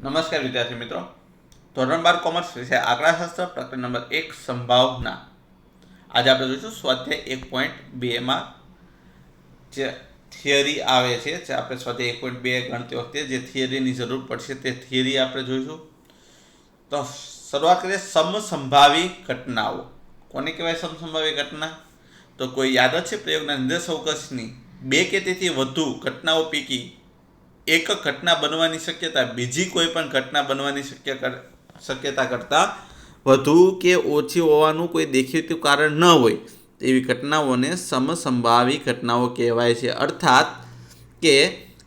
નમસ્કાર વિદ્યાર્થી મિત્રો, ધોરણ 12 કોમર્સ વિષય આંકડાશાસ્ત્ર પ્રકરણ નંબર 1 સંભાવના. આજે આપણે જોઈશું સ્વાધ્યાય 1.2માં જે થિયરી આવે છે, જે આપણે સ્વાધ્યાય 1.2 ગણતી વખતે જે થિયરીની જરૂર પડશે તે થિયરી આપણે જોઈશું. તો શરૂઆત કરીએ. સમસંભાવી ઘટનાઓ. કોને કહેવાય સમસંભાવી ઘટના? તો કોઈ યાદચ્છિક પ્રયોગના નિર્દેશાવકાશની બે કે તેથી વધુ ઘટનાઓ પૈકી એક ઘટના બનવાની શક્યતા બીજી કોઈ પણ ઘટના બનવાની શક્યતા કરતાં વધુ કે ઓછી હોવાનું કોઈ દેખીતું કારણ ન હોય તેવી ઘટનાઓને સમસંભાવી ઘટનાઓ કહેવાય છે. અર્થાત કે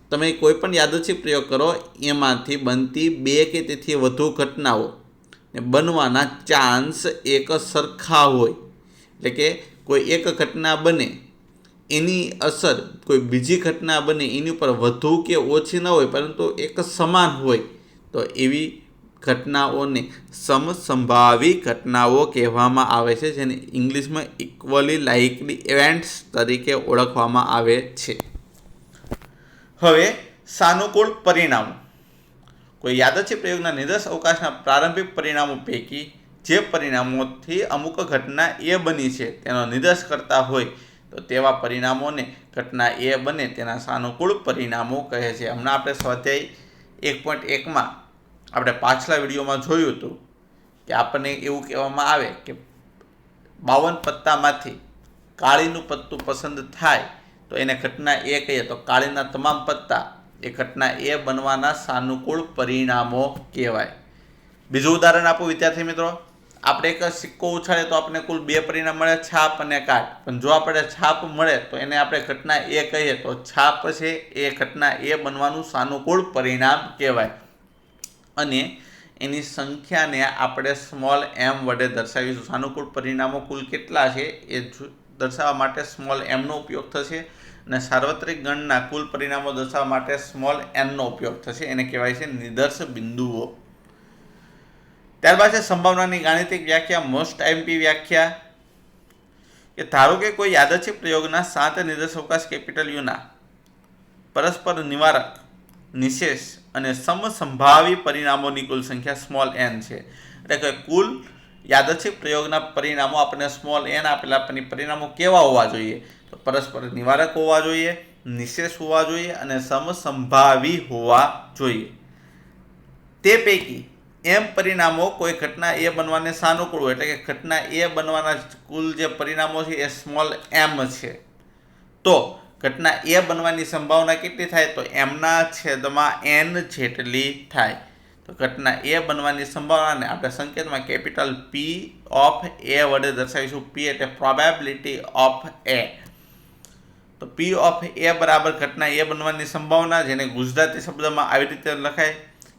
તમે કોઈ પણ યાદચ્છિક પ્રયોગ કરો, એમાંથી બનતી બે કે તેથી વધુ ઘટનાઓ બનવાના ચાન્સ એક સરખા હોય. એટલે કે કોઈ એક ઘટના બને, એની અસર કોઈ બીજી ઘટના બને એની ઉપર વધુ કે ઓછી ન હોય, પરંતુ એક સમાન હોય, તો એવી ઘટનાઓને સમસંભાવી ઘટનાઓ કહેવામાં આવે છે, જેને ઇંગ્લિશમાં ઇક્વલી લાઇકલી ઇવેન્ટ્સ તરીકે ઓળખવામાં આવે છે. હવે સાનુકૂળ પરિણામો. કોઈ યાદચ્છિક પ્રયોગના નિર્દેશ અવકાશના પ્રારંભિક પરિણામો પૈકી જે પરિણામોથી અમુક ઘટના એ બની છે તેનો નિર્દેશ કરતા હોય તો તેવા પરિણામોને ઘટના એ બને તેના સાનુકૂળ પરિણામો કહે છે. હમણાં આપણે સ્વાધ્યાય 1.1માં આપણે પાછલા વિડીયોમાં જોયું હતું કે આપણને એવું કહેવામાં આવે કે 52 પત્તામાંથી કાળીનું પત્તું પસંદ થાય તો એને ઘટના એ કહીએ, તો કાળીના તમામ પત્તા એ ઘટના એ બનવાના સાનુકૂળ પરિણામો કહેવાય. બીજું ઉદાહરણ આપું વિદ્યાર્થી મિત્રો. આપણે એક સિક્કો ઉછાળીએ તો આપણને કુલ બે પરિણામ મળે, છાપ અને કાટ. પણ જો આપણે છાપ મળે તો એને આપણે ઘટના એ કહીએ, તો છાપ છે એ ઘટના એ બનવાનું સાનુકૂળ પરિણામ કહેવાય. અને એની સંખ્યાને આપણે સ્મોલ એમ વડે દર્શાવીશું. સાનુકૂળ પરિણામો કુલ કેટલા છે એ દર્શાવવા માટે સ્મોલ એમનો ઉપયોગ થશે, અને સાર્વત્રિક ગણના કુલ પરિણામો દર્શાવવા માટે સ્મોલ એનનો ઉપયોગ થશે. એને કહેવાય છે નિદર્શ બિંદુઓ. ત્યારબાદ છે સંભાવનાની ગાણિતિક વ્યાખ્યા, મોસ્ટ આઈએમપી વ્યાખ્યા. કે ધારો કે કોઈ યાદચ્છિક પ્રયોગના 7 નિર્દેશાવકાશ કેપિટલ યુના પરસ્પર નિવારક, નિશેષ અને સમસંભાવી પરિણામોની કુલ સંખ્યા સ્મોલ એન છે. એટલે કે કુલ યાદચ્છિક પ્રયોગના પરિણામો આપણને સ્મોલ એન આપેલા, પરિણામો કેવા હોવા જોઈએ? તો પરસ્પર નિવારક હોવા જોઈએ, નિશેષ હોવા જોઈએ અને સમસંભાવી હોવા જોઈએ. તે પૈકી એમ પરિણામો કોઈ ઘટના એ બનવાને સાનુકૂળ હોય, એટલે કે ઘટના એ બનવાના કુલ જે પરિણામો છે એ સ્મોલ એમ છે. તો ઘટના એ બનવાની સંભાવના કેટલી થાય? તો એમના છેદમાં એન જેટલી થાય. તો ઘટના એ બનવાની સંભાવનાને આપણે સંકેતમાં કેપિટલ પી ઓફ એ વડે દર્શાવીશું. પી એટલે પ્રોબેબિલિટી ઓફ એ. તો પી ઓફ એ બરાબર ઘટના એ બનવાની સંભાવના, જેને ગુજરાતી શબ્દમાં આવી રીતે લખાય: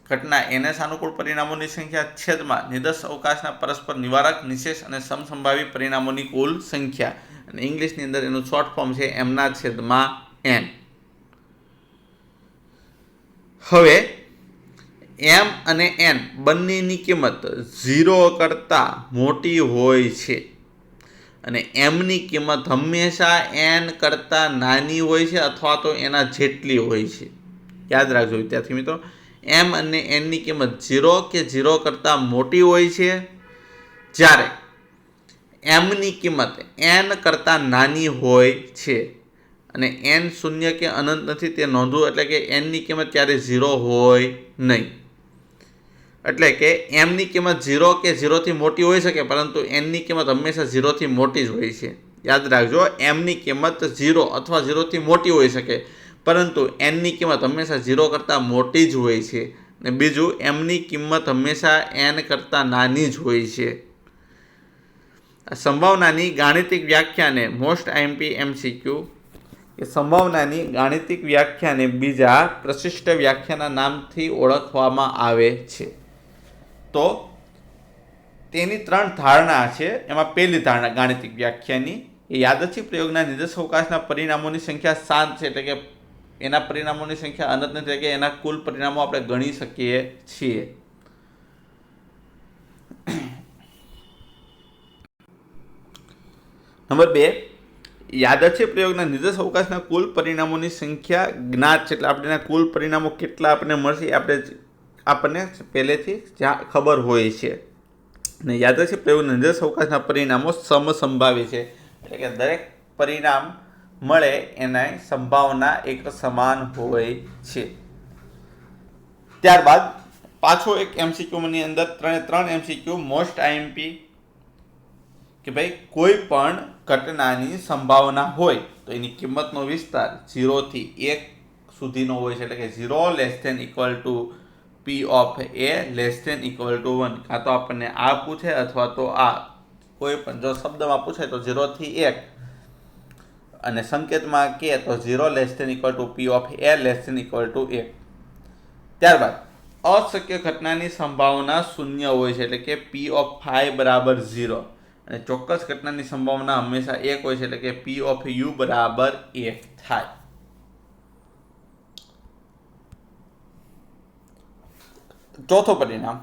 ઘટના એને સાનુકૂળ પરિણામોની સંખ્યા છેદમાં નિર્દેશ અવકાશના પરસ્પર નિવારક, નિશેષ અને સમસંભાવી પરિણામોની કુલ સંખ્યા. અને ઇંગ્લિશની અંદર એનું શોર્ટ ફોર્મ છે એમના છેદમાં એન. હવે એમ અને એન બંનેની કિંમત 0 કરતાં મોટી હોય છે, અને એમની કિંમત હંમેશા એન કરતાં નાની હોય છે અથવા તો એના જેટલી હોય છે. યાદ રાખજો વિદ્યાર્થી મિત્રો, એમ અને એનની કિંમત 0 કે 0 કરતાં મોટી હોય છે, જ્યારે એમની કિંમત એન કરતાં નાની હોય છે. અને એન શૂન્ય કે અનંત નથી તે નોંધવું, એટલે કે એનની કિંમત ત્યારે 0 હોય નહીં. એટલે કે એમની કિંમત 0 કે 0થી મોટી હોઈ શકે, પરંતુ એનની કિંમત હંમેશા 0થી મોટી જ હોય છે. યાદ રાખજો, એમની કિંમત 0 અથવા 0થી મોટી હોઈ શકે, પરંતુ એનની કિંમત હંમેશા 0 કરતાં મોટી જ હોય છે. અને બીજું, એમની કિંમત હંમેશા એન કરતાં નાની જ હોય છે. સંભાવનાની ગાણિતિક વ્યાખ્યાને મોસ્ટ આઈએમપી એમસીક્યુ કે સંભાવનાની ગાણિતિક વ્યાખ્યાને બીજા પ્રશિષ્ટ વ્યાખ્યાના નામથી ઓળખવામાં આવે છે. તો તેની 3 ધારણા છે. એમાં પહેલી ધારણા ગાણિતિક વ્યાખ્યાની એ યાદચ્છિક પ્રયોગના નિર્દેશાવકાશના પરિણામોની સંખ્યા 7 છે, એટલે કે એના પરિણામોની સંખ્યા અનંત નથી, એટલે કે એના કુલ પરિણામો આપણે ગણી શકીએ છીએ. નંબર 2, યાદચ્છિક પ્રયોગના નિર્દેશ અવકાશના કુલ પરિણામોની સંખ્યા જ્ઞાત છે, એટલે આપણે કુલ પરિણામો કેટલા આપણને મળશે આપણે આપણને પહેલેથી જ્યાં ખબર હોય છે. અને યાદચ્છિક પ્રયોગના નિર્દેશ અવકાશના પરિણામો સમસંભાવી છે, એટલે કે દરેક પરિણામ મળે એની સંભાવના એક સમાન હોય છે. ત્યારબાદ પાછો એક એમસીક્યુની અંદર ત્રણ એમસીક્યુ મોસ્ટ આઈએમપી કે ભાઈ કોઈ પણ ઘટનાની સંભાવના હોય તો એની કિંમતનો વિસ્તાર 0 થી 1 સુધીનો હોય છે, એટલે કે 0 <= P of A <= 1. કાં તો આપણને આ પૂછે અથવા તો આ કોઈ પણ જો શબ્દમાં પૂછે તો 0 થી 1 અને સંકેતમાં કે તો 0 <= P of A <= 1. ત્યારબાદ અશક્ય ઘટનાની સંભાવના 0 હોય છે, એટલે કે P of phi બરાબર 0, અને ચોક્કસ ઘટનાની સંભાવના હંમેશા 1 હોય છે, એટલે કે P of U બરાબર 1 થાય. ચોથો પરિણામ,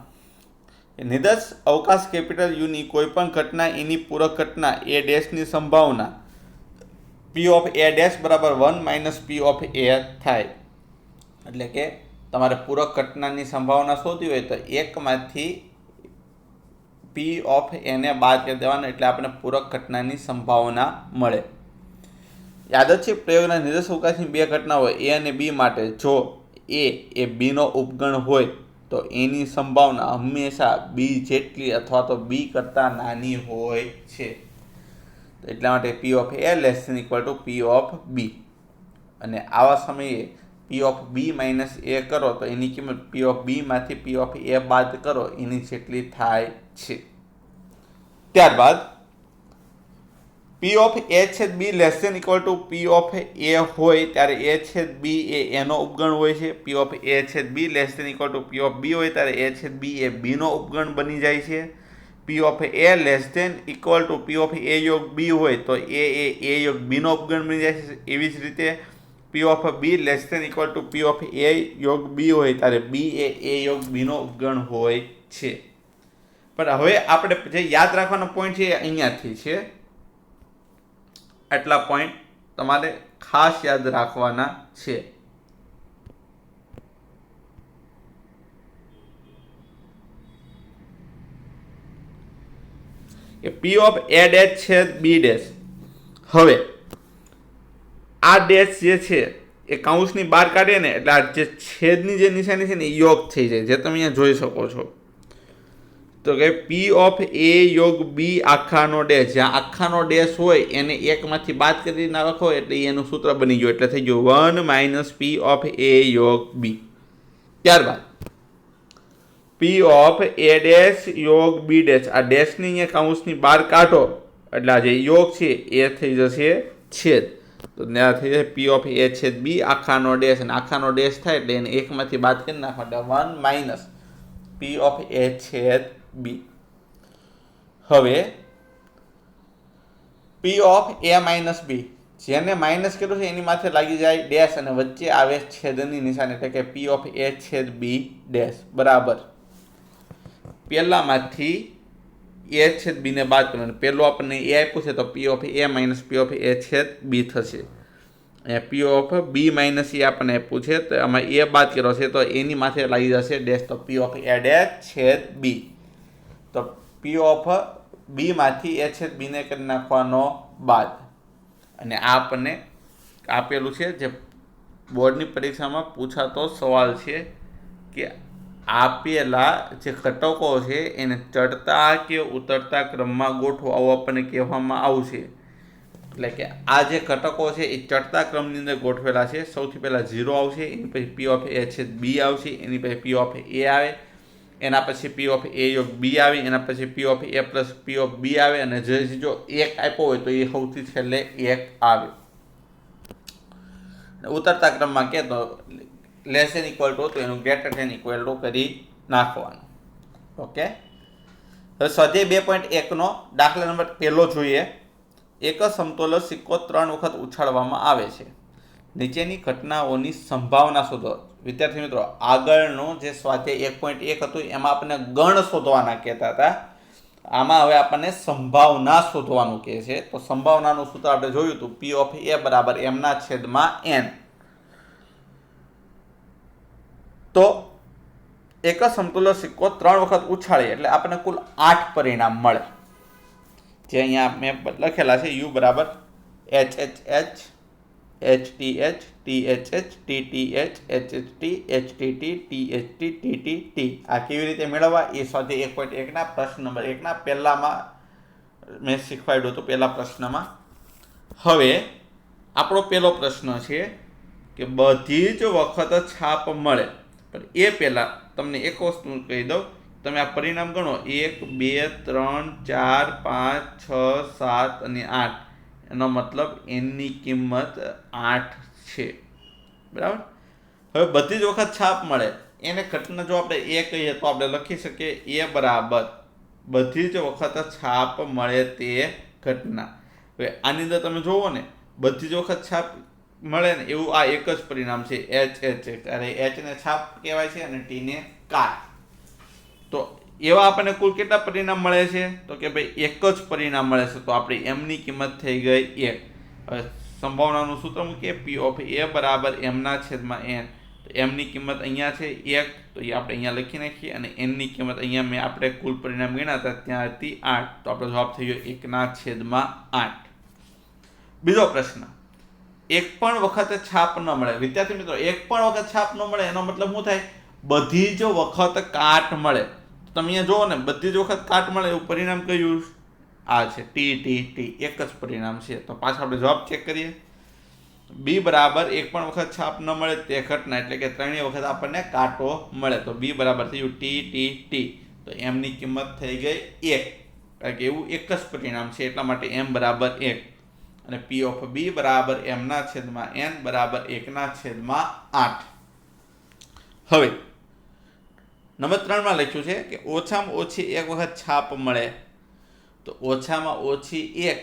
નિર્દેશ અવકાશ કેપિટલ યુની કોઈ પણ ઘટના એની પૂરક ઘટના A ડેશની સંભાવના P of A ડેશ બરાબર 1 - P of A થાય. એટલે કે તમારે પૂરક ઘટનાની સંભાવના શોધવી હોય તો 1માંથી P of A ને બાદ કરી દેવાનો, એટલે આપણે પૂરક ઘટનાની સંભાવના મળે. યાદચ્છિક પ્રયોગના નિર્દેશ અવકાશની બે ઘટના હોય A અને B માટે, જો A એ B નો ઉપગણ હોય તો એની સંભાવના હંમેશા B જેટલી અથવા તો B કરતાં નાની હોય છે. એટલા માટે P of A <= P of B, અને આવા સમયે P of B - A કરો તો એની કિંમત P of B માંથી P of A બાદ કરો એની જેટલી થાય છે. ત્યારબાદ P of A/B <= P of A હોય ત્યારે A/B એ એનો ઉપગણ હોય છે. P of A/B <= P of B હોય ત્યારે A/B એ B નો ઉપગણ બની જાય છે. P of A <= P of A યોગ B હોય તો A એ A યોગ B નો ઉપગણ બની જાય છે. એવી જ રીતે P of B <= P of A યોગ B હોય ત્યારે B એ A યોગ B નો ઉપગણ હોય છે. પણ હવે આપણે જે યાદ રાખવાનો પોઈન્ટ છે એ અહીંયાથી છે. આટલા પોઈન્ટ તમારે ખાસ યાદ રાખવાના છે. P of A ડેશ છે B ડેશ. હવે આ ડેશ જે છે એ કૌંસની બહાર કાઢીએ ને એટલે આ જે છેદની જે નિશાની છે ને એ યોગ થઈ જાય, જે તમે અહીંયા જોઈ શકો છો. તો કે P of A યોગ B આખાનો ડેશ, જ્યાં આખાનો ડેશ હોય એને એકમાંથી બાદ કરી નાખો એટલે એનું સૂત્ર બની ગયું, એટલે થઈ ગયું 1 - P of A યોગ B. ત્યારબાદ P of A ડેશ યોગ B ડેશ, આ ડેશની અહીંયા કૌંસની બહાર કાઢો એટલે આ જે યોગ છે એ થઈ જશે છેદ, તો ત્યાં થઈ જશે P of A છેદ B આખાનો ડેશ, અને આખાનો ડેશ થાય એટલે એને એકમાંથી બાદ કરી નાખો એટલે 1 - P of A છેદ B. હવે P of A - B, જેને માઇનસ કર્યું છે એની માથે લાગી જાય ડેશ અને વચ્ચે આવે છેદની નિશાની, એટલે કે P of A છેદ B ડેશ બરાબર પહેલામાંથી A છેદ B ને બાદ કરવાનું. પહેલું આપણને A આપ્યું છે તો P of A - P of A છેદ B થશે. અને P of B - E આપણને આપ્યું છે તો આમાં A બાદ કર્યો છે તો એની માથે લાગી જશે ડેશ, તો P of A ડેશ છેદ B. તો P of B માંથી A છેદ B ને કરી નાખવાનો બાદ, અને આ આપણને આપેલું છે જે બોર્ડની પરીક્ષામાં પૂછાતો સવાલ છે કે આપેલા જે ઘટકો છે એને ચડતા કે ઉતરતા ક્રમમાં ગોઠવો, આવું આપણને કહેવામાં આવશે. એટલે કે આ જે ઘટકો છે એ ચડતા ક્રમની અંદર ગોઠવેલા છે. સૌથી પહેલાં 0 આવશે, એની પછી P of A છેદ B આવશે, એની પછી P of A આવે, એના પછી P of A યોગ B આવે, એના પછી P of A plus P of B આવે, અને જો 1 આપ્યો હોય તો એ સૌથી છેલ્લે 1 આવે. ઉતરતા ક્રમમાં કે તો <= તો એનું <= કરી નાખવાનું. ઓકે, હવે સ્વાધ્યાય 2.1 નો દાખલા નંબર 1 જોઈએ. એક સમતોલ સિક્કો 3 વખત ઉછાળવામાં આવે છે. નીચેની ઘટનાઓની સંભાવના શોધો. વિદ્યાર્થી મિત્રો, આગળનું જે સ્વાધ્યાય 1.1 હતું એમાં આપણને ગણ શોધવાના કહેતા હતા. આમાં હવે આપણને સંભાવના શોધવાનું કહે છે. તો સંભાવનાનું સૂત્ર આપણે જોયું હતું, P of A બરાબર m/n. તો એક જ સમતુલ્ય સિક્કો 3 વખત ઉછાળીએ એટલે આપણને કુલ 8 પરિણામ મળે, જે અહીંયા મેં લખેલા છે યુ બરાબર HHH HTH THH TTH HHT HTT THT TTT આ કેવી રીતે મેળવવા એ સ્વાધ્યાય 1.1 પ્રશ્ન નંબર 1 પહેલામાં મેં શીખવાડ્યું હતું, પહેલા પ્રશ્નમાં. હવે આપણો પહેલો પ્રશ્ન છે કે બધી જ વખત છાપ મળે, પણ એ પહેલાં તમને એક વસ્તુ કહી દઉં, તમે આ પરિણામ ગણો 1 2 3 4 5 6 7 અને 8, એનો મતલબ એની કિંમત 8 છે, બરાબર. હવે બધી જ વખત છાપ મળે એને ઘટના જો આપણે એ કહીએ તો આપણે લખી શકીએ એ બરાબર બધી જ વખત છાપ મળે તે ઘટના. હવે આની અંદર તમે જોવો ને, બધી જ વખત છાપ મળે ને એવું આ એક જ પરિણામ છે HH, અરે H ને છાપ કહેવાય છે અને T ને કાટ. તો એવા આપણને કુલ કેટલા પરિણામ મળે છે? તો કે ભાઈ એક જ પરિણામ મળે છે, તો આપણી m ની કિંમત થઈ ગઈ 1. હવે સંભાવનાનું સૂત્ર મૂકીએ, P ઓફ A બરાબર m ના છેદમાં n. તો m ની કિંમત અહીંયા છે 1, તો એ આપણે અહીંયા લખી નાખીએ, અને n ની કિંમત અહીંયા મેં આપણે કુલ પરિણામ ગણ્યા હતા ત્યાં હતી 8, તો આપણો જવાબ થઈ ગયો 1 ના છેદમાં 8. બીજો પ્રશ્ન, એક પણ વખત છાપ ન મળે. વિદ્યાર્થી મિત્રો, એક પણ વખત છાપ ન મળે એનો મતલબ શું થાય? બધી જ વખત કાટ મળે. તમે અહીંયા જુઓ ને, બધી જ વખત કાટ મળે એવું પરિણામ કયું? આ છે T T T, એક જ પરિણામ છે. તો પાછા આપણે જવાબ ચેક કરીએ. B બરાબર એક પણ વખત છાપ ન મળે તે ઘટના, એટલે કે ત્રણેય વખત આપણને કાંટો મળે, તો B બરાબર થયું T T T. તો m ની કિંમત થઈ ગઈ 1, કારણ કે એવું એક જ પરિણામ છે એટલા માટે m બરાબર 1. અને P ઓફ B બરાબર m ના છેદમાં n બરાબર 1 ના છેદમાં 8. હવે નંબર 3 માં લખ્યું છે કે ઓછામાં ઓછી એક વખત છાપ મળે, તો ઓછામાં ઓછી 1,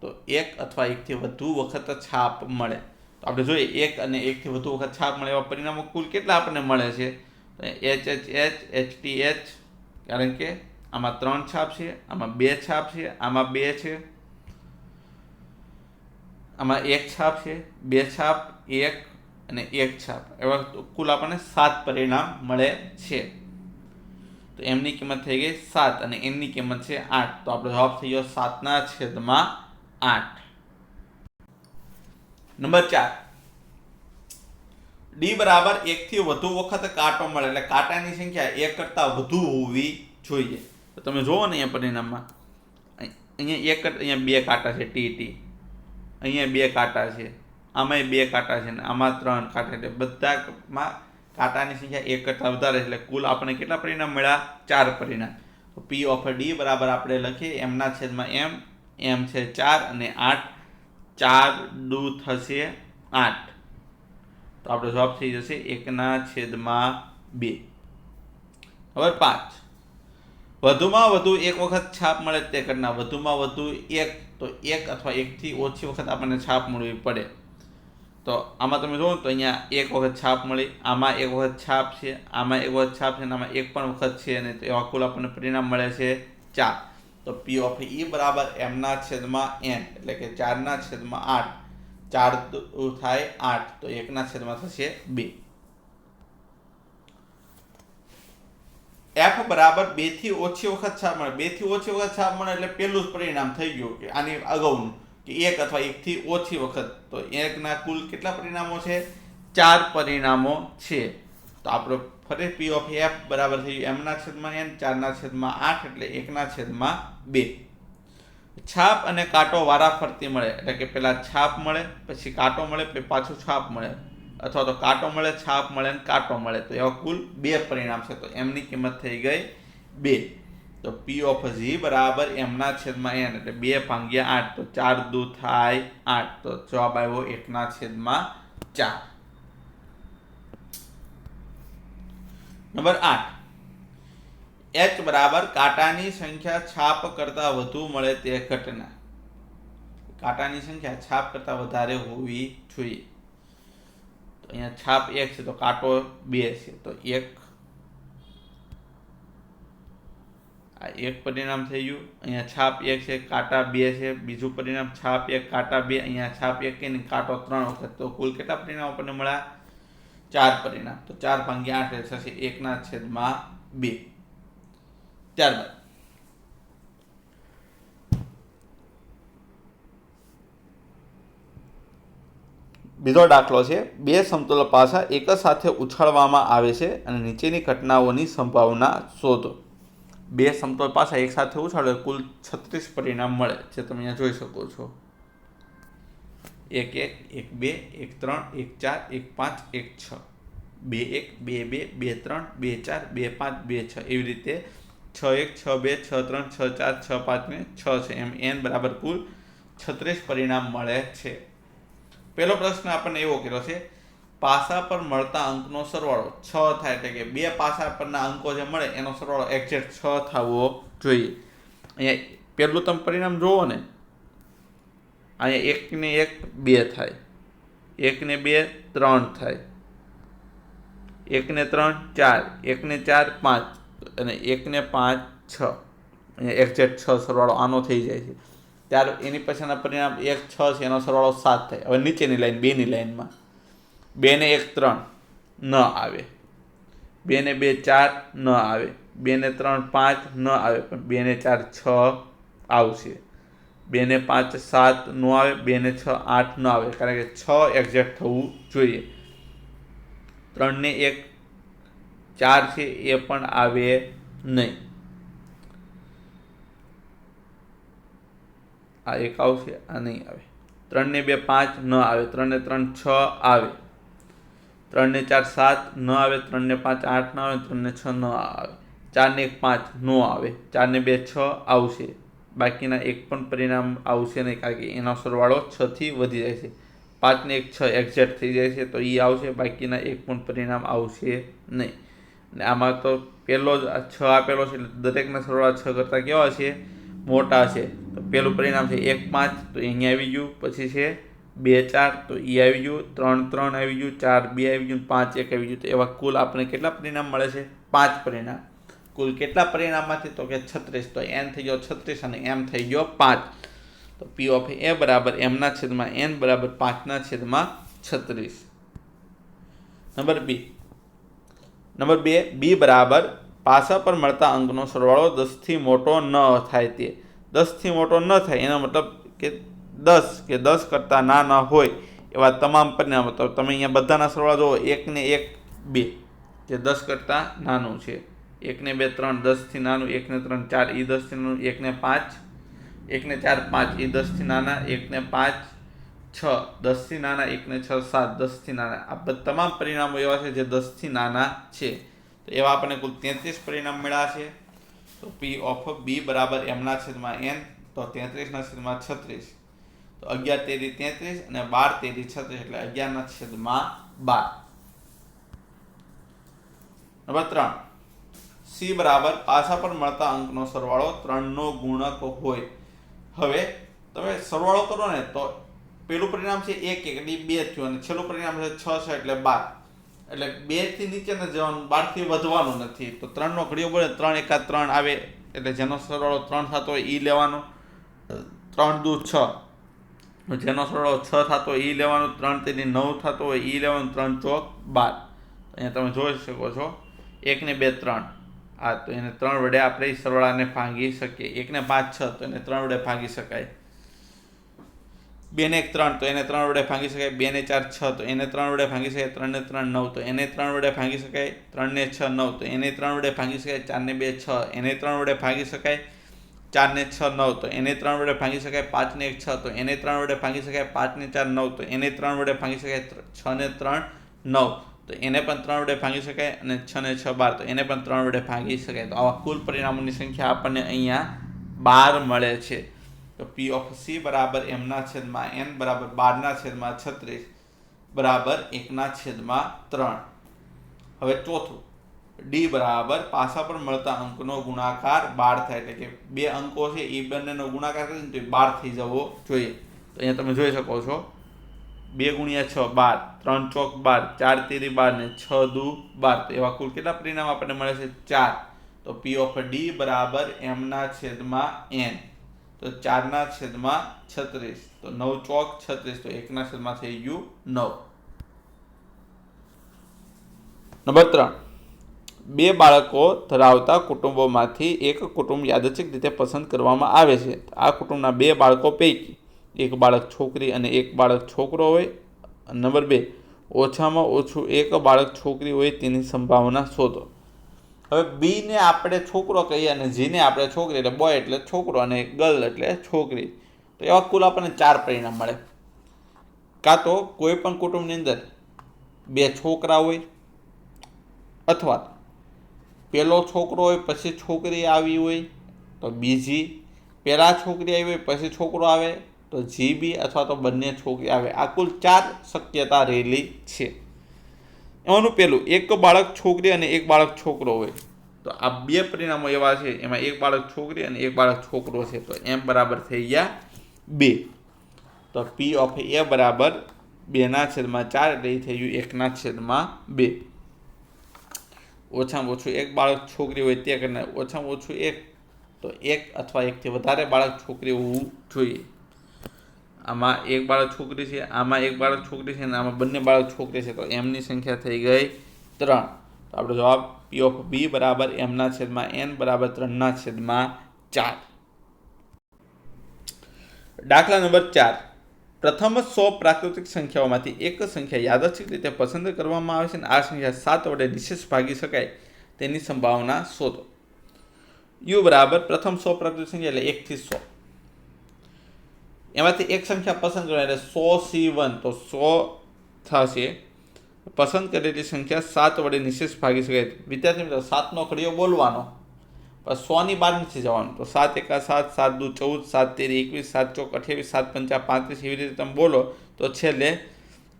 તો 1 અથવા 1 થી વધુ વખત છાપ મળે. તો આપણે જોઈએ 1 અને 1 થી વધુ વખત છાપ મળે એવા પરિણામો કુલ કેટલા આપણને મળે છે? HHH HTH, કારણ કે આમાં 3 છાપ છે, આમાં 2 છાપ છે, આમાં 2 છે, આમાં 1 છાપ છે, 2 છાપ, 1 અને 1 છાપ, એવા કુલ આપણને 7 પરિણામ મળે છે. તો m ની કિંમત થઈ ગઈ 7 અને n ની કિંમત છે 8, તો આપણો જવાબ થઈ ગયો 7 ના છેદમાં 8. નંબર 4, D બરાબર 1 થી વધુ વખત કાંટો મળે, એટલે કાંટાની સંખ્યા 1 કરતા વધુ હોવી જોઈએ. તો તમે જોવો ને અહીંયા પરિણામમાં, અહીંયા 2 કાંટા છે T T, અહીંયા 2 કાંટા છે, આમાંય 2 કાંટા છે, ને આમાં 3 કાંટા, એટલે બધામાં કાંટાની સંખ્યા 1 કરતા વધારે, એટલે કુલ આપણે કેટલા પરિણામ મળ્યા? 4 પરિણામ. તો P ઓફ D બરાબર આપણે લખીએ m ના છેદમાં m છે 4 અને 8, 4 દુ થશે 8, તો આપણો જવાબ થઈ જશે 1 ના છેદમાં 2. હવે 5, વધુમાં વધુ એક વખત છાપ મળે તે ઘટના. વધુમાં વધુ 1, તો 1 અથવા 1 થી ઓછી વખત આપણને છાપ મળવી પડે. તો આમાં તમે જુઓ તો અહીંયા 1 વખત છાપ મળી, આમાં 1 વખત છાપ છે, આમાં 1 વખત છાપ છે, અને આમાં 1 પણ વખત છે, અને તો એવા કુલ આપણને પરિણામ મળે છે 4. તો P ઓફ E બરાબર m ના છેદમાં n, એટલે કે 4 ના છેદમાં 8, 4 થાય 8, તો 1 ના છેદમાં થશે 2. F બરાબર 2 થી ઓછી વખત છાપ મળે. 2 થી ઓછી વખત છાપ મળે એટલે પહેલું જ પરિણામ થઈ ગયું કે આની અગાઉનું, કે 1 અથવા 1 થી ઓછી વખત. તો 1 ના કુલ કેટલા પરિણામો છે? 4 પરિણામો છે. તો આપણો ફરી P ઓફ F બરાબર થઈ ગયું m ના છેદમાં n, 4 ના છેદમાં 8, એટલે 1 ના છેદમાં 2. છાપ અને કાંટો વારાફરતી મળે, એટલે કે પહેલા છાપ મળે, પછી કાંટો મળે, પછી પાછું છાપ મળે, અથવા તો કાંટો મળે, છાપ મળે અને કાંટો મળે, તો એવા કુલ 2 પરિણામ છે. તો m ની કિંમત થઈ ગઈ 2. તો P ઓફ G બરાબર m ના છેદમાં n, એટલે 2 ભાગ્યા 8, તો 4 દુ થાય 8, તો જવાબ આવ્યો 1 ના છેદમાં 4. નંબર 8, H બરાબર કાંટાની સંખ્યા છાપ કરતા વધુ મળે તે ઘટના. કાંટાની સંખ્યા છાપ કરતા વધારે હોવી જોઈએ. તો અહીંયા છાપ 1 છે, તો કાંટો 2 છે, તો 1, આ 1 પરિણામ થઈ ગયું. અહીંયા છાપ 1 છે, કાંટા 2 છે, બીજું પરિણામ છાપ 1 કાંટા 2, અહીંયા છાપ 1 કે કાંટો 3 વખત, તો કુલ કેટલા પરિણામ આપણને મળ્યા? 4 પરિણામ, તો 4 ભાગ્યા 8 થશે 1/2. ત્યારબાદ બીજો દાખલો છે, બે સમતોલ પાસા એક જ સાથે ઉછાળવામાં આવે છે અને નીચેની ઘટનાઓની સંભાવના શોધો. બે સમતોલ પાસા એક સાથે ઉછાળે કુલ 36 પરિણામ મળે, જે તમે અહીંયા જોઈ શકો છો. 1 1 1 2 1 3 1 4 1 5 1 6, 2 1 2 2 2 3 2 4 2 5 2 6, એવી રીતે 6 1 6 2 6 3 6 4 6 5 ને 6 છે, એમ n બરાબર કુલ 36 પરિણામ મળે છે. પહેલો પ્રશ્ન આપણને એવો કર્યો છે, પાસા પર મળતા અંકનો સરવાળો 6 થાય, એટલે કે બે પાસા પરના અંકો જે મળે એનો સરવાળો એક્ઝેક્ટ 6 થવો જોઈએ. અહીંયા પહેલું તમે પરિણામ જુઓ ને, અહીંયા 1 ને 1 2 થાય, 1 ને 2 3 થાય, 1 ને 3 4, 1 ને 4 5 અને 1 ને 5 6. અહીંયા એક્ઝેક્ટ 6 સરવાળો આનો થઈ જાય છે. ત્યાર એની પછીના પરિણામ 1 6 છે, એનો સરવાળો 7 થાય. હવે નીચેની લાઈન 2 ની લાઈનમાં 2 ને 1 3 ન આવે, 2 ને 2 4 ન આવે, 2 ને 3 5 ન આવે, પણ 2 ને 4 6 આવશે, 2 ને 5 7 ન આવે, 2 ને 6 8 ન આવે, કારણ કે 6 એક્ઝેક્ટ થવું જોઈએ. 3 ને 1 4 છે, એ પણ આવે નહીં. આ 1 આવશે, આ નહીં આવે. 3 ને 2 5 ન આવે, 3 ને 3 6 આવે, 3 ને 4 7 ન આવે, 3 ને 5 8 ન આવે, 3 ને 6 ન આવે, 4 ને 1 5 ન આવે, 4 ને 2 6 આવશે. બાકીના એક પણ પરિણામ આવશે નહીં, કારણ કે એનો સરવાળો 6 થી વધી જાય છે. 5 ને 1 6 એક્ઝેક્ટ થઈ જાય છે, તો એ આવશે, બાકીના એક પણ પરિણામ આવશે નહીં. અને આમાં તો પહેલો જ 6 આપેલો છે, એટલે દરેકના સરવાળા 6 કરતાં કેવા છે, મોટા છે. તો પહેલું પરિણામ છે 1 5, તો અહીંયા આવી ગયું. પછી છે 2 4, તો એ આવી ગયું. 3 3 આવી ગયું, 4 2 આવી ગયું, 5 1 આવી ગયું. તો એવા કુલ આપણે કેટલા પરિણામ મળે છે? 5 પરિણામ. કુલ કેટલા પરિણામમાંથી? તો કે 36. તો n થઈ ગયો 36 અને m થઈ ગયો 5. તો p ઓફ a બરાબર m/n બરાબર 5/36. નંબર 2, b બરાબર પાસા પર મળતા અંકનો સરવાળો 10 થી મોટો ન થાય તે. 10 થી મોટો ન થાય એનો મતલબ કે 10 કે 10 કરતાં નાના હોય એવા તમામ પરિણામો. તો તમે અહીંયા બધાના સરવાળા જુઓ, 1 ને 1 2 જે 10 કરતાં નાનું છે, 1 ને 2 3 10 થી નાનું, 1 ને 3 4 એ 10 થી નાનું, 1 ને 5 1 ને 4 5 એ 10 થી નાના, 1 ને 5 6 10 થી નાના, 1 ને 6 7 10 થી નાના. આ તમામ પરિણામો એવા છે જે 10 થી નાના છે. તો એવા આપણને કુલ 33 પરિણામ મળ્યા છે. તો p ઓફ b બરાબર m/n, તો 33/36. તો 11 તેરી 33 અને 12 તેરી 36, એટલે 11/12. નંબર 3, c બરાબર પાસા પર મળતા અંકનો સરવાળો 3 નો ગુણક હોય. હવે તમે સરવાળો કરો ને, તો પેલું પરિણામ છે 1 1 એટલે 2 થયું, અને છેલ્લું પરિણામ છે 6 6 એટલે 12. એટલે 2 થી નીચે ન જવાનું, 12 થી વધવાનું નથી. તો 3 નો ઘડિયો બોલે 3 1 3 આવે, એટલે જેનો સરવાળો 3 થતો હોય એ લેવાનો. 3 2 6, જેનો સરવાળો 6 થતો હોય એ લેવાનો. 3 તેરી 9 થતો હોય એ લેવાનો. 3 ચોક 12. અહીંયા તમે જોઈ શકો છો 1 ને 2 3, આ તો એને 3 વડે આપણે સરવાળાને ભાંગી શકીએ. 1 ને 5 6, તો એને 3 વડે ભાંગી શકાય. 2 ને 1 3, તો એને 3 વડે ભાંગી શકાય. 2 ને 4 6, તો એને 3 વડે ભાંગી શકાય. 3 ને 3 9, તો એને 3 વડે ભાંગી શકાય. 3 ને 6 9, તો એને 3 વડે ભાંગી શકાય. 4 ને 2 6, એને 3 વડે ભાંગી શકાય. 4 ને 6 9, તો એને 3 વડે ભાંગી શકાય. 5 ને 1 6, તો એને 3 વડે ભાંગી શકાય. 5 ને 4 9, તો એને 3 વડે ભાંગી શકાય. 6 ને 3 9, તો એને પણ 3 વડે ભાંગી શકાય. અને 6 ને 6 12, તો એને પણ 3 વડે ભાંગી શકાય. તો આવા કુલ પરિણામોની સંખ્યા આપણને અહીંયા 12 મળે છે. તો p ઓફ c બરાબર m/n બરાબર 12/36 બરાબર 1/3. હવે ચોથું, d બરાબર પાસા પર મળતા અંકનો ગુણાકાર 12 થાય, એટલે કે બે અંકો છે એ બંનેનો ગુણાકાર કરીને તો 12 થઈ જવો જોઈએ. તો અહીંયા તમે જોઈ શકો છો 2 × 6 12, 3 ચોક 12, 4 તેરી 12 ને 6 દુ 12. તો એવા કુલ કેટલા પરિણામ આપણને મળે છે? 4. તો p ઓફ d બરાબર m/n, તો 4/36. તો 9 ચોક 36, તો 1/, થઈ ગયું 9. નંબર 3, બે બાળકો ધરાવતા કુટુંબોમાંથી એક કુટુંબ યાદચ્છિક રીતે પસંદ કરવામાં આવે છે. આ કુટુંબના બે બાળકો પૈકી એક બાળક છોકરી અને એક બાળક છોકરો હોય. નંબર 2, ઓછામાં ઓછું એક બાળક છોકરી હોય તેની સંભાવના શોધો. હવે બીને આપણે છોકરો કહીએ અને જીને આપણે છોકરી, એટલે બોય એટલે છોકરો અને ગર્લ એટલે છોકરી. તો એવા કુલ આપણને 4 પરિણામ મળે. કાં તો કોઈ પણ કુટુંબની અંદર બે છોકરા હોય, અથવા પહેલો છોકરો હોય પછી છોકરી આવી હોય તો બીજી, પહેલાં છોકરી આવી હોય પછી છોકરો આવે તો જીબી, અથવા તો બંને છોકરી આવે. આ કુલ 4 શક્યતા રહેલી છે. એમાંનું પહેલું, એક બાળક છોકરી અને એક બાળક છોકરો હોય. તો આ બે પરિણામો એવા છે, એમાં એક બાળક છોકરી અને એક બાળક છોકરો છે. તો એમ બરાબર થઈ ગયા 2. તો પી ઓફ એ બરાબર 2/4, એટલે એ થઈ ગયું 1/2. ઓછામાં ઓછું એક બાળક છોકરી હોય તે કરીને ઓછામાં ઓછું એક, તો એક અથવા એકથી વધારે બાળક છોકરી હોવું જોઈએ. આમાં એક બાળક છોકરી છે, આમાં એક બાળક છોકરી છે અને આમાં બંને બાળક છોકરી છે. તો એમની સંખ્યા થઈ ગઈ 3. તો આપણો જવાબ પી ઓફ બી બરાબર m/n બરાબર 3/4. દાખલા નંબર 4, પ્રથમ 100 પ્રાકૃતિક સંખ્યાઓમાંથી એક સંખ્યા યાદચ્છિક રીતે પસંદ કરવામાં આવે છે અને આ સંખ્યા 7 વડે નિશેષ ભાગી શકાય તેની સંભાવના શોધો. યુ બરાબર પ્રથમ 100 પ્રાકૃતિક સંખ્યા એટલે 1 થી 100. એમાંથી એક સંખ્યા પસંદ કરવા એટલે 100C1, તો 100 થશે. પસંદ કરેલી સંખ્યા 7 વડે નિશેષ ભાગી શકાય. વિદ્યાર્થી મિત્રો, 7નો ઘડિયો બોલવાનો, પણ 100ની બહાર નથી જવાનું. તો 7 એકા 7, 7 દુ 14, 7 તેરી 21, 7 ચોક 28, 7 પંચા 35, એવી રીતે તમે બોલો તો છેલ્લે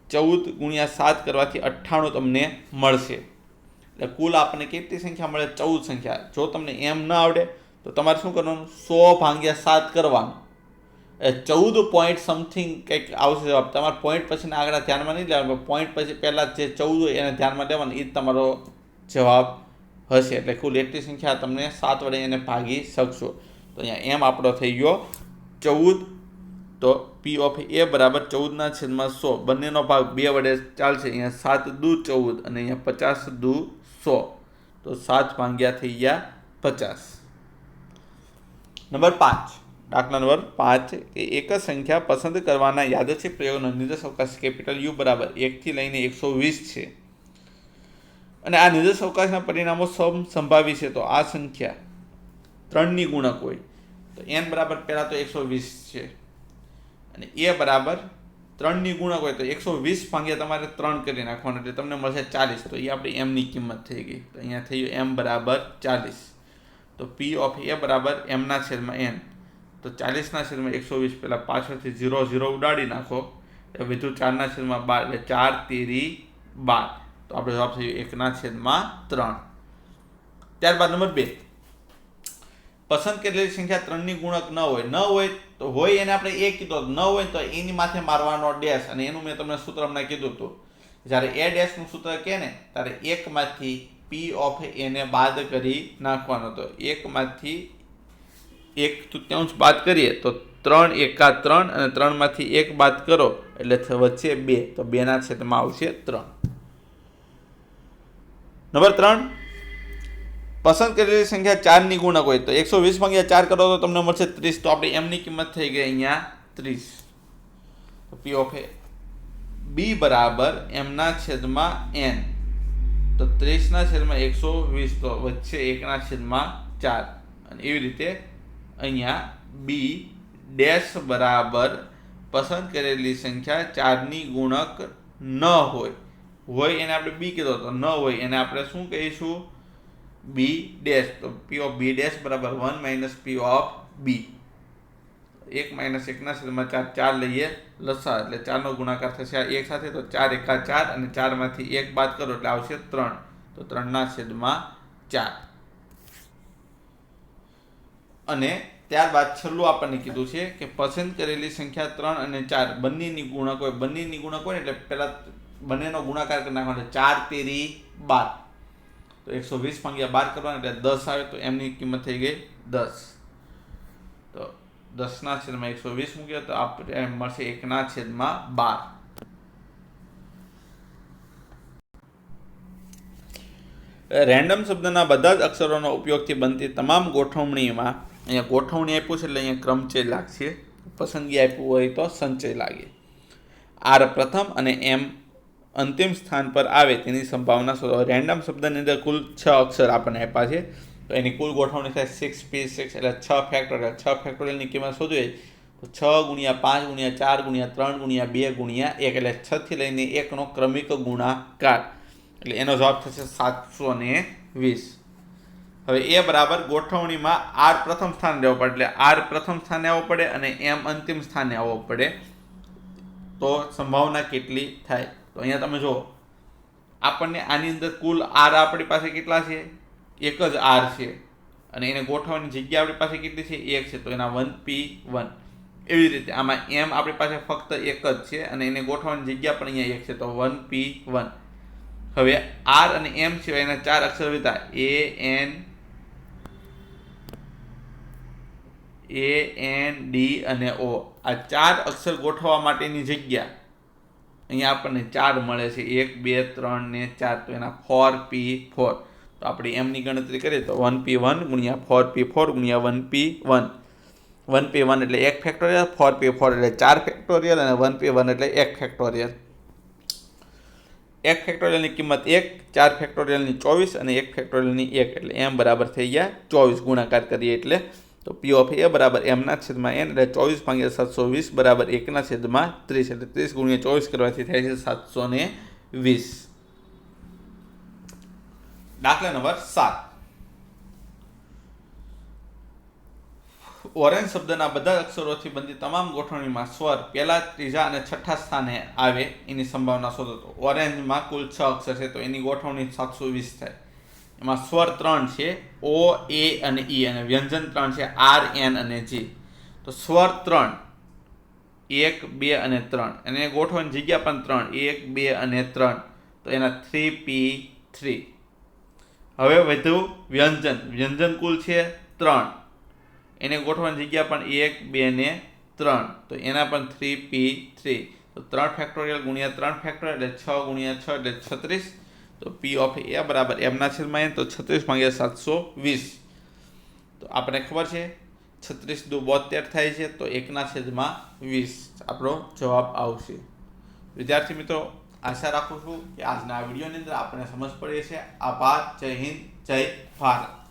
14 × 7 કરવાથી 98 તમને મળશે. એટલે કુલ આપણને કેટલી સંખ્યા મળે? 14 સંખ્યા. જો તમને એમ ન આવડે તો તમારે શું કરવાનું? 100/7 કરવાનું. 14 પોઈન્ટ સમથિંગ કંઈક આવશે જવાબ. તમારે પોઈન્ટ પછીના આંકડા ધ્યાનમાં નહીં લેવાનું, પોઈન્ટ પછી પહેલાં જે 14 હોય એને ધ્યાનમાં લેવાનું, એ જ તમારો જવાબ હશે. એટલે કુલ એટલી સંખ્યા તમને 7 વડે એને ભાગી શકશો. તો અહીંયા એમ આપણો થઈ ગયો 14. તો પી ઓફ એ બરાબર 14/100. બંનેનો ભાગ 2 વડે ચાલશે. અહીંયા 7 દુ 14 અને અહીંયા 50 દુ 100. તો 7 ભાગ્યા થઈ ગયા 50. નંબર 5, દાખલા નંબર 5, એક સંખ્યા પસંદ કરવાના યાદચ્છિક પ્રયોગનો નિર્દેશ અવકાશ કેપિટલ યુ બરાબર 1 થી લઈને 120 છે અને આ નિર્દેશ અવકાશના પરિણામો સમસંભાવી છે. તો આ સંખ્યા 3ની ગુણક હોય તો n બરાબર પહેલાં તો 120 છે અને એ બરાબર 3ની ગુણક હોય તો 120 ભાગ્યા તમારે 3 કરી નાખવાનું, એટલે તમને મળશે 40. તો એ આપણી એમની કિંમત થઈ ગઈ. તો અહીંયા થઈ ગયું m બરાબર 40. તો પી ઓફ એ બરાબર m/n. તો 40/120 પહેલાં પાછળથી 0 0 ઉડાડી નાખો, એટલે વધુ 4/12, એટલે 4 તેરી 12. તો આપણે જવાબ થઈ ગયો 1/3. ત્યારબાદ નંબર 2, પસંદ કરેલી સંખ્યા 3ની ગુણક ન હોય તો હોય એને આપણે એ કીધો, ન હોય તો એની માથે મારવાનો ડેશ. અને એનું મેં તમને સૂત્ર હમણાં કીધું હતું. જ્યારે એ ડેશનું સૂત્ર કહે ને ત્યારે 1માંથી પી ઓફ એને બાદ કરી નાખવાનો. તો 1માંથી 1/3 બાદ કરીએ તો 3 એકા 3 અને 3માંથી 1 બાદ કરો એટલે વચ્ચે 2. તો 2/3 આવશે 3. નંબર 3, પસંદ કરેલી સંખ્યા 4ની ગુણક હોય તો 120/4 કરો તો તમને મળશે 30. તો આપણે એમની કિંમત થઈ ગઈ અહીંયા 30. તો પી ઓફ બી બરાબર m/n. તો 30/120, તો વચ્ચે 1/4. અને એવી રીતે અહીંયા બી ડેશ બરાબર પસંદ કરેલી સંખ્યા 4ની ગુણક ન હોય એને આપણે બી કીધો, તો ન હોય એને આપણે શું કહીશું? B dash. તો પી ઓફ બી ડેશ બરાબર 1 - પી ઓફ બી. 1 - 1/4, 4 લઈએ લસા, એટલે 4નો ગુણાકાર થશે આ 1 સાથે. તો 4 એકા 4 અને 4માંથી 1 બાદ કરો એટલે આવશે 3. તો 3/4. અને ત્યારબાદ છેલ્લું આપણને કીધું છે કે પસંદ કરેલી સંખ્યા 3 અને 4 બંનેની ગુણક હોય. બંનેની ગુણક હોય એટલે પહેલા બંનેનો ગુણાકાર કરી નાખવાનો, 4 તેરી 12. તો 120/12 કરવાનો એટલે 10 આવે. તો એમની કિંમત થઈ ગઈ 10. તો 10/120 મૂકીએ તો આપણે મળશે 1/12. રેન્ડમ શબ્દના બધા જ અક્ષરોનો ઉપયોગથી બનતી તમામ ગોઠવણીમાં, અહીંયા ગોઠવણી આપ્યું છે એટલે અહીંયા ક્રમચય લાગશે, પસંદગી આપ્યું હોય તો સંચય લાગે. આર પ્રથમ અને એમ અંતિમ સ્થાન પર આવે તેની સંભાવના શોધો. રેન્ડમ શબ્દની અંદર કુલ 6 અક્ષર આપણને આપ્યા છે, તો એની કુલ ગોઠવણી થાય 6p6 એટલે 6 ફેક્ટોરિયલ. 6 ફેક્ટોરિયલની કિંમત શોધવી તો 6 × 5 × 4 × 3 × 2 × 1 એટલે 6 થી લઈને 1નો ક્રમિક ગુણાકાર, એટલે એનો જવાબ થશે 720. હવે એ બરાબર ગોઠવણીમાં આર પ્રથમ સ્થાને રહેવો પડે, એટલે આર પ્રથમ સ્થાને આવવો પડે અને એમ અંતિમ સ્થાને આવવો પડે, તો સંભાવના કેટલી થાય? તો અહીંયા તમે જુઓ, આપણને આની અંદર કુલ આર આપણી પાસે કેટલા છે? એક જ આર છે, અને એને ગોઠવવાની જગ્યા આપણી પાસે કેટલી છે? 1 છે, તો એના 1p1. એવી રીતે આમાં એમ આપણી પાસે ફક્ત એક જ છે અને એને ગોઠવવાની જગ્યા પણ અહીંયા 1 છે, તો 1p1. હવે આર અને એમ સિવાય એના 4 અક્ષર વધ્યા, a n d અને o. આ 4 અક્ષર ગોઠવવા માટેની જગ્યા અહીંયા આપણને 4 મળે છે, 1 2 3 ને 4, તો એના 4p4. તો આપણે એમની ગણતરી કરીએ તો 1p1 × 4p4 × 1p1. 1p1 એટલે 1 ફેક્ટોરિયલ, 4p4 એટલે 4 ફેક્ટોરિયલ અને 1p1 એટલે 1 ફેક્ટોરિયલ. 1 ફેક્ટોરિયલની કિંમત 1, 4 ફેક્ટોરિયલની 24 અને 1 ફેક્ટોરિયલની 1, એટલે એમ બરાબર થઈ ગયા 24. ગુણાકાર કરીએ એટલે તો p ઓફ a બરાબર m/n એટલે 24/720 બરાબર 1/30, એટલે 30 × 24 કરવાથી થાય છે 720. દાખલા નંબર 7. ઓરેન્જ શબ્દના બધા અક્ષરોથી બનતી તમામ ગોઠવણીમાં સ્વર પહેલા, ત્રીજા અને છઠ્ઠા સ્થાને આવે એની સંભાવના શોધો. તો ઓરેન્જમાં કુલ 6 અક્ષર છે, તો એની ગોઠવણી 720 થાય. એમાં સ્વર 3 છે, ઓ, એ અને ઈ, અને વ્યંજન 3 છે, આર, એન અને જી. તો સ્વર 3 1 2 અને 3, અને ગોઠવવાની જગ્યા પણ 3 1 2 અને 3, તો એના 3p3. હવે વધ્યું વ્યંજન કુલ છે 3, એને ગોઠવવાની જગ્યા પણ 1 2 ને 3, તો એના પણ 3p3. તો 3 ફેક્ટોરિયલ × 3 ફેક્ટોરિયલ એટલે 6 × 6 એટલે 36. તો p ઓફ a બરાબર m/n, તો 36/720. તો આપણે ખબર છે 36 દુ 72 થાય છે, તો 1/20 આપણો જવાબ આવશે. વિદ્યાર્થી મિત્રો, આશા રાખું છું કે આજના વિડીયોની અંદર આપણે સમજ પડી છે. આભાર. જય હિન્દ, જય ભારત.